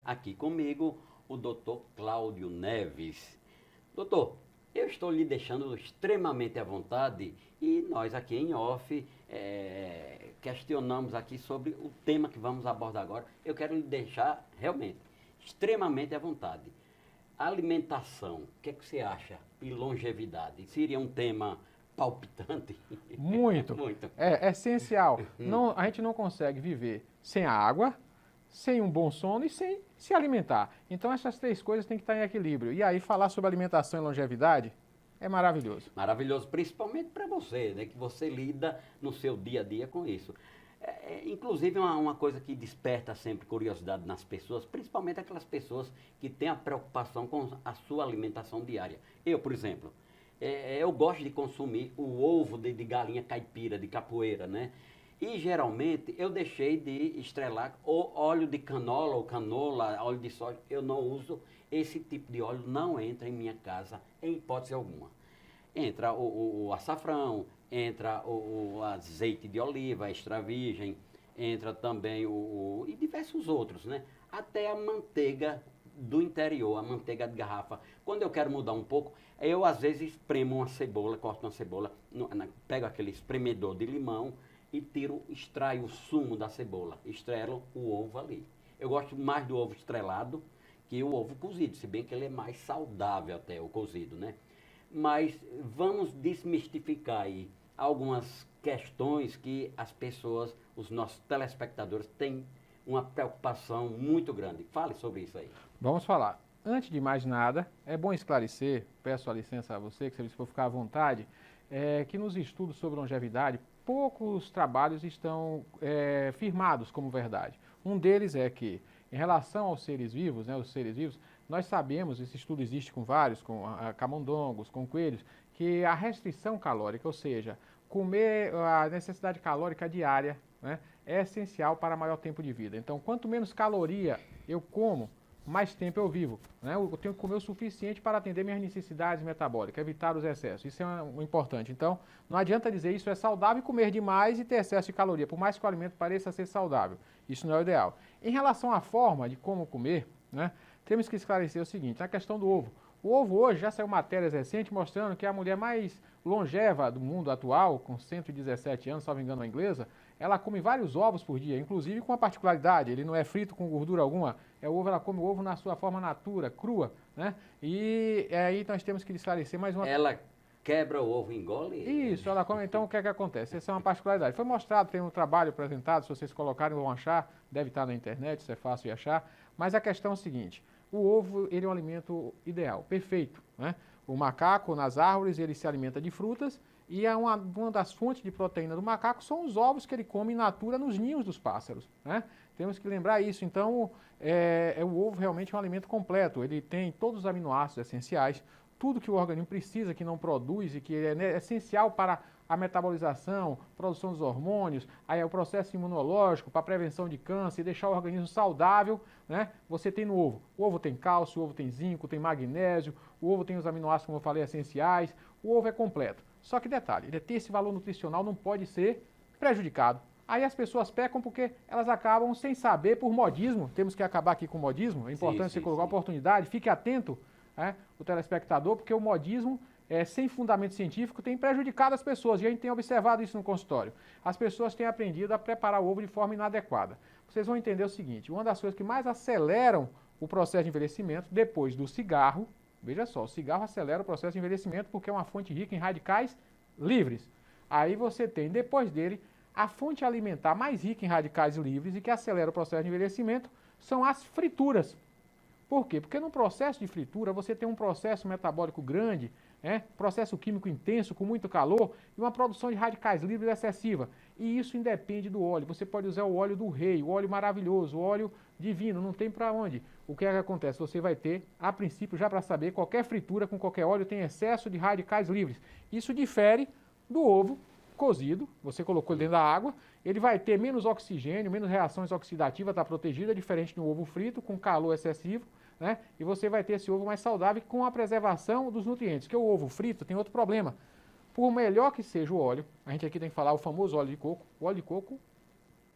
aqui comigo o doutor Cláudio Neves. Doutor, eu estou lhe deixando extremamente à vontade e nós aqui em off questionamos aqui sobre o tema que vamos abordar agora. Eu quero lhe deixar realmente extremamente à vontade. Alimentação, o que é que você acha? E longevidade? Seria um tema palpitante? Muito. Muito. É essencial. Não, a gente não consegue viver sem a água, sem um bom sono e sem se alimentar. Então essas três coisas têm que estar em equilíbrio. E aí falar sobre alimentação e longevidade é maravilhoso. Maravilhoso, principalmente para você, né, que você lida no seu dia a dia com isso. Inclusive, uma coisa que desperta sempre curiosidade nas pessoas, principalmente aquelas pessoas que têm a preocupação com a sua alimentação diária. Eu, por exemplo, eu gosto de consumir o ovo de galinha caipira, de capoeira, né? E geralmente eu deixei de estrelar o óleo de canola ou canola, óleo de soja. Eu não uso esse tipo de óleo, não entra em minha casa em hipótese alguma. Entra o açafrão, entra o azeite de oliva, extra virgem, entra também e diversos outros, né? Até a manteiga do interior, a manteiga de garrafa. Quando eu quero mudar um pouco, eu às vezes espremo uma cebola, corto uma cebola, pego aquele espremedor de limão e extraio o sumo da cebola, estrelo o ovo ali. Eu gosto mais do ovo estrelado que o ovo cozido, se bem que ele é mais saudável até o cozido, né? Mas vamos desmistificar aí algumas questões que as pessoas, os nossos telespectadores, têm uma preocupação muito grande. Fale sobre isso aí. Vamos falar. Antes de mais nada, é bom esclarecer, peço a licença a você, que se for ficar à vontade, que nos estudos sobre longevidade, poucos trabalhos estão firmados como verdade. Um deles é que, em relação aos seres vivos, os seres vivos, nós sabemos, esse estudo existe com vários, com camundongos, com coelhos, que a restrição calórica, ou seja, comer a necessidade calórica diária, né, é essencial para maior tempo de vida. Então, quanto menos caloria eu como, mais tempo eu vivo. Né? Eu tenho que comer o suficiente para atender minhas necessidades metabólicas, evitar os excessos. Isso é um importante. Então, não adianta dizer isso é saudável e comer demais e ter excesso de caloria, por mais que o alimento pareça ser saudável. Isso não é o ideal. Em relação à forma de como comer, né, temos que esclarecer o seguinte, a questão do ovo. O ovo hoje já saiu matérias recentes mostrando que a mulher mais longeva do mundo atual, com 117 anos, salvo engano a inglesa, ela come vários ovos por dia, inclusive com uma particularidade, ele não é frito com gordura alguma, ela come o ovo na sua forma natura, crua, né? E aí nós temos que esclarecer mais uma... Ela quebra o ovo e engole? Isso, ela come, então o que é que acontece? Essa é uma particularidade. Foi mostrado, tem um trabalho apresentado, se vocês colocarem vão achar, deve estar na internet, isso é fácil de achar, mas a questão é o seguinte, o ovo ele é um alimento ideal, perfeito, né? O macaco nas árvores ele se alimenta de frutas e uma das fontes de proteína do macaco são os ovos que ele come in natura nos ninhos dos pássaros, né? Temos que lembrar isso, então o ovo realmente é um alimento completo, ele tem todos os aminoácidos essenciais, tudo que o organismo precisa, que não produz e que é essencial para a metabolização, produção dos hormônios, aí é o processo imunológico, para a prevenção de câncer e deixar o organismo saudável, né? Você tem no ovo. O ovo tem cálcio, o ovo tem zinco, tem magnésio, o ovo tem os aminoácidos, como eu falei, essenciais. O ovo é completo. Só que detalhe, ele tem esse valor nutricional, não pode ser prejudicado. Aí as pessoas pecam porque elas acabam sem saber por modismo. Temos que acabar aqui com o modismo. É importante você colocar a oportunidade. Fique atento, o telespectador, porque o modismo sem fundamento científico tem prejudicado as pessoas. E a gente tem observado isso no consultório. As pessoas têm aprendido a preparar o ovo de forma inadequada. Vocês vão entender o seguinte, uma das coisas que mais aceleram o processo de envelhecimento, depois do cigarro, veja só, o cigarro acelera o processo de envelhecimento porque é uma fonte rica em radicais livres. Aí você tem, depois dele, a fonte alimentar mais rica em radicais livres e que acelera o processo de envelhecimento são as frituras. Por quê? Porque no processo de fritura você tem um processo metabólico grande, processo químico intenso, com muito calor e uma produção de radicais livres excessiva. E isso independe do óleo. Você pode usar o óleo do rei, o óleo maravilhoso, o óleo divino, não tem para onde. O que é que acontece? Você vai ter, a princípio, já para saber, qualquer fritura com qualquer óleo tem excesso de radicais livres. Isso difere do ovo cozido, você colocou ele dentro da água, ele vai ter menos oxigênio, menos reações oxidativas, está protegida, diferente do ovo frito, com calor excessivo, né? E você vai ter esse ovo mais saudável com a preservação dos nutrientes, que o ovo frito tem outro problema. Por melhor que seja o óleo, a gente aqui tem que falar o famoso óleo de coco,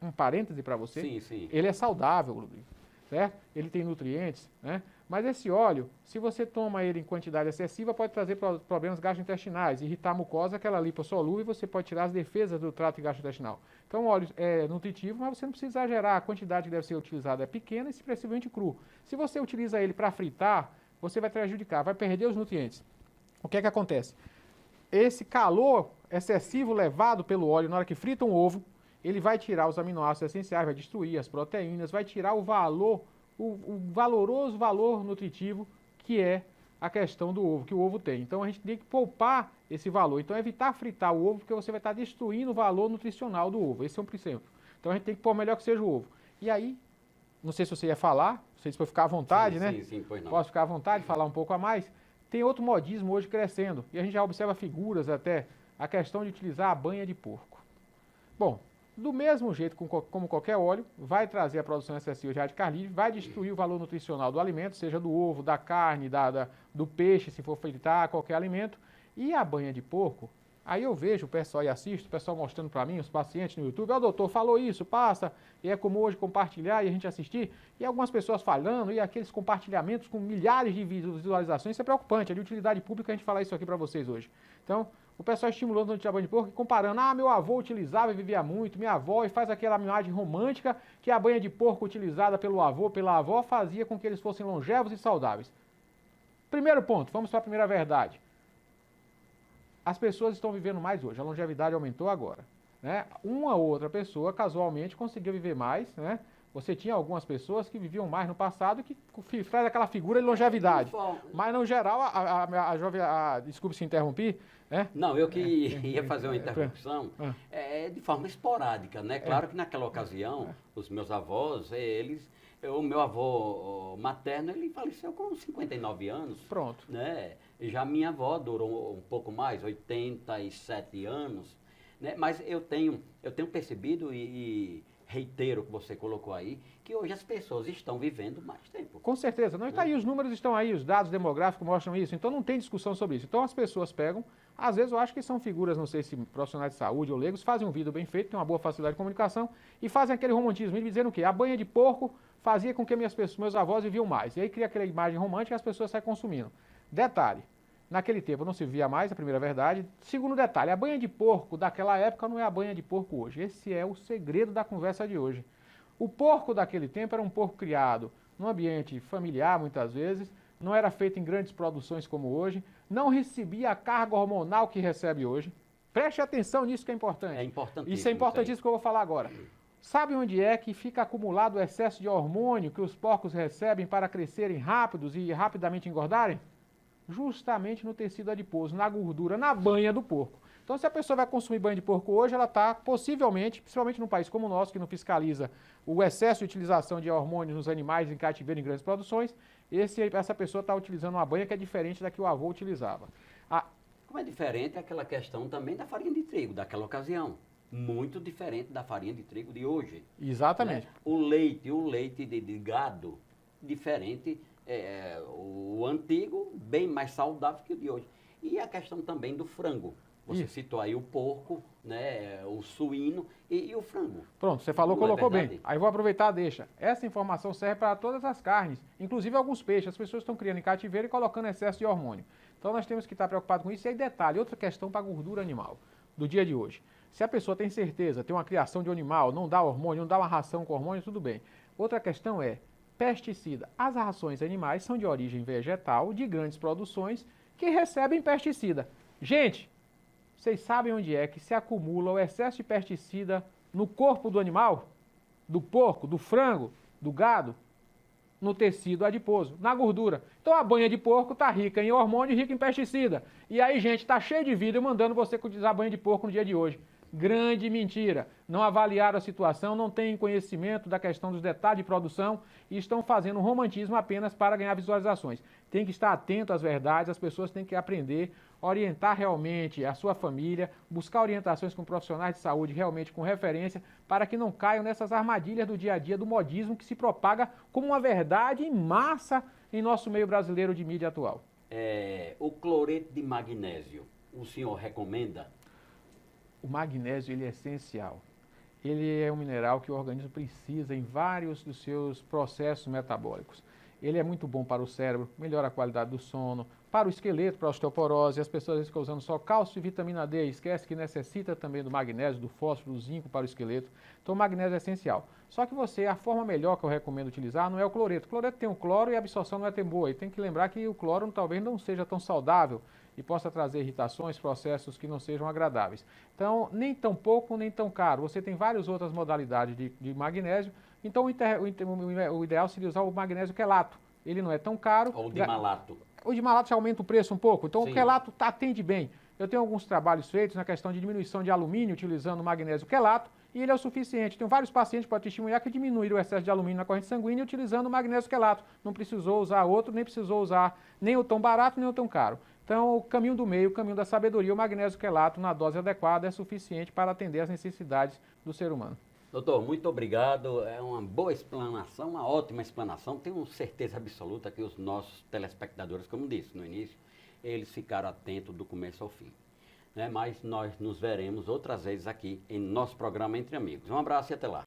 um parêntese para você, Sim, sim. ele é saudável, Rodrigo. certo? Ele tem nutrientes, né? Mas esse óleo, se você toma ele em quantidade excessiva, pode trazer problemas gastrointestinais, irritar a mucosa, aquela lipossolúvel, e você pode tirar as defesas do trato gastrointestinal. Então o óleo é nutritivo, mas você não precisa exagerar, a quantidade que deve ser utilizada é pequena e expressivamente cru. Se você utiliza ele para fritar, você vai prejudicar, vai perder os nutrientes. O que é que acontece? Esse calor excessivo levado pelo óleo na hora que frita um ovo, ele vai tirar os aminoácidos essenciais, vai destruir as proteínas, vai tirar o valor, o valoroso valor nutritivo que é a questão do ovo, que o ovo tem. Então a gente tem que poupar esse valor. Então evitar fritar o ovo, porque você vai estar destruindo o valor nutricional do ovo. Esse é um princípio. Então a gente tem que pôr melhor que seja o ovo. E aí, não sei se você ia falar, não sei se pode ficar à vontade, sim, né? Sim, pois não. Posso ficar à vontade, falar um pouco a mais. Tem outro modismo hoje crescendo, e a gente já observa figuras até, a questão de utilizar a banha de porco. Bom, do mesmo jeito como qualquer óleo, vai trazer a produção excessiva de radicais livres, vai destruir o valor nutricional do alimento, seja do ovo, da carne, do peixe, se for fritar qualquer alimento. E a banha de porco, aí eu vejo o pessoal e assisto, o pessoal mostrando para mim, os pacientes no YouTube, o doutor falou isso, passa, e é comum hoje compartilhar e a gente assistir, e algumas pessoas falando, e aqueles compartilhamentos com milhares de visualizações, isso é preocupante, é de utilidade pública a gente falar isso aqui para vocês hoje. Então, o pessoal estimulando a banha de porco e comparando, meu avô utilizava e vivia muito, minha avó, e faz aquela imagem romântica que a banha de porco utilizada pelo avô, pela avó, fazia com que eles fossem longevos e saudáveis. Primeiro ponto, vamos para a primeira verdade. As pessoas estão vivendo mais hoje, a longevidade aumentou agora, né? Uma ou outra pessoa, casualmente, conseguiu viver mais, né? Você tinha algumas pessoas que viviam mais no passado que faz aquela figura de longevidade. Mas, no geral, desculpe se interromper, né? Não, eu que ia fazer uma interrupção de forma esporádica, né? Claro que naquela ocasião, os meus avós, o meu avô materno, ele faleceu com 59 anos. Pronto. Né? Já minha avó durou um pouco mais, 87 anos. Né? Mas eu tenho percebido e reitero o que você colocou aí, que hoje as pessoas estão vivendo mais tempo. Com certeza. Não está aí, os números estão aí, os dados demográficos mostram isso, então não tem discussão sobre isso. Então as pessoas pegam, às vezes eu acho que são figuras, não sei se profissionais de saúde ou leigos, fazem um vídeo bem feito, têm uma boa facilidade de comunicação e fazem aquele romantismo, dizendo o quê? A banha de porco fazia com que meus avós viviam mais. E aí cria aquela imagem romântica e as pessoas saem consumindo. Detalhe, naquele tempo não se vivia mais, a primeira verdade. Segundo detalhe, a banha de porco daquela época não é a banha de porco hoje. Esse é o segredo da conversa de hoje. O porco daquele tempo era um porco criado num ambiente familiar, muitas vezes, não era feito em grandes produções como hoje, não recebia a carga hormonal que recebe hoje. Preste atenção nisso que é importante. É importantíssimo. Isso é importantíssimo que eu vou falar agora. Sabe onde é que fica acumulado o excesso de hormônio que os porcos recebem para crescerem rápidos e rapidamente engordarem? Justamente no tecido adiposo, na gordura, na banha do porco. Então, se a pessoa vai consumir banha de porco hoje, ela está possivelmente, principalmente num país como o nosso, que não fiscaliza o excesso de utilização de hormônios nos animais em cativeiro em grandes produções, essa pessoa está utilizando uma banha que é diferente da que o avô utilizava. Como é diferente aquela questão também da farinha de trigo daquela ocasião. Muito diferente da farinha de trigo de hoje. Exatamente. Né? O leite de gado, diferente, o antigo, bem mais saudável que o de hoje. E a questão também do frango. Você citou aí o porco, né, o suíno e o frango. Pronto, você falou, colocou bem. Aí vou aproveitar, deixa. Essa informação serve para todas as carnes, inclusive alguns peixes. As pessoas estão criando em cativeiro e colocando excesso de hormônio. Então nós temos que estar preocupados com isso. E aí detalhe, outra questão para a gordura animal do dia de hoje. Se a pessoa tem certeza, tem uma criação de um animal, não dá hormônio, não dá uma ração com hormônio, tudo bem. Outra questão é pesticida. As rações animais são de origem vegetal, de grandes produções, que recebem pesticida. Gente, vocês sabem onde é que se acumula o excesso de pesticida no corpo do animal? Do porco, do frango, do gado? No tecido adiposo, na gordura. Então a banha de porco está rica em hormônio e rica em pesticida. E aí, gente, está cheio de vídeo mandando você utilizar banha de porco no dia de hoje. Grande mentira. Não avaliaram a situação, não têm conhecimento da questão dos detalhes de produção e estão fazendo um romantismo apenas para ganhar visualizações. Tem que estar atento às verdades, as pessoas têm que aprender, orientar realmente a sua família, buscar orientações com profissionais de saúde realmente com referência, para que não caiam nessas armadilhas do dia a dia do modismo que se propaga como uma verdade em massa em nosso meio brasileiro de mídia atual. O cloreto de magnésio, o senhor recomenda? O magnésio ele é essencial. ele é um mineral que o organismo precisa em vários dos seus processos metabólicos. Ele é muito bom para o cérebro, melhora a qualidade do sono, para o esqueleto, para a osteoporose. As pessoas às vezes ficam usando só cálcio e vitamina D, esquece que necessita também do magnésio, do fósforo, do zinco para o esqueleto. Então o magnésio é essencial. Só que a forma melhor que eu recomendo utilizar não é o cloreto. O cloreto tem o cloro e a absorção não é tão boa. E tem que lembrar que o cloro talvez não seja tão saudável e possa trazer irritações, processos que não sejam agradáveis. Então, nem tão pouco, nem tão caro. Você tem várias outras modalidades de magnésio. Então, o ideal seria usar o magnésio quelato. Ele não é tão caro. Ou de malato. O de malato já aumenta o preço um pouco. Então, Sim. o quelato atende bem. Eu tenho alguns trabalhos feitos na questão de diminuição de alumínio utilizando o magnésio quelato e ele é o suficiente. Tenho vários pacientes para testemunhar que diminuíram o excesso de alumínio na corrente sanguínea utilizando o magnésio quelato. Não precisou usar outro, nem precisou usar nem o tão barato, nem o tão caro. Então, o caminho do meio, o caminho da sabedoria, o magnésio quelato na dose adequada é suficiente para atender às necessidades do ser humano. Doutor, muito obrigado. É uma boa explanação, uma ótima explanação. Tenho certeza absoluta que os nossos telespectadores, como disse no início, eles ficaram atentos do começo ao fim. Mas nós nos veremos outras vezes aqui em nosso programa Entre Amigos. Um abraço e até lá.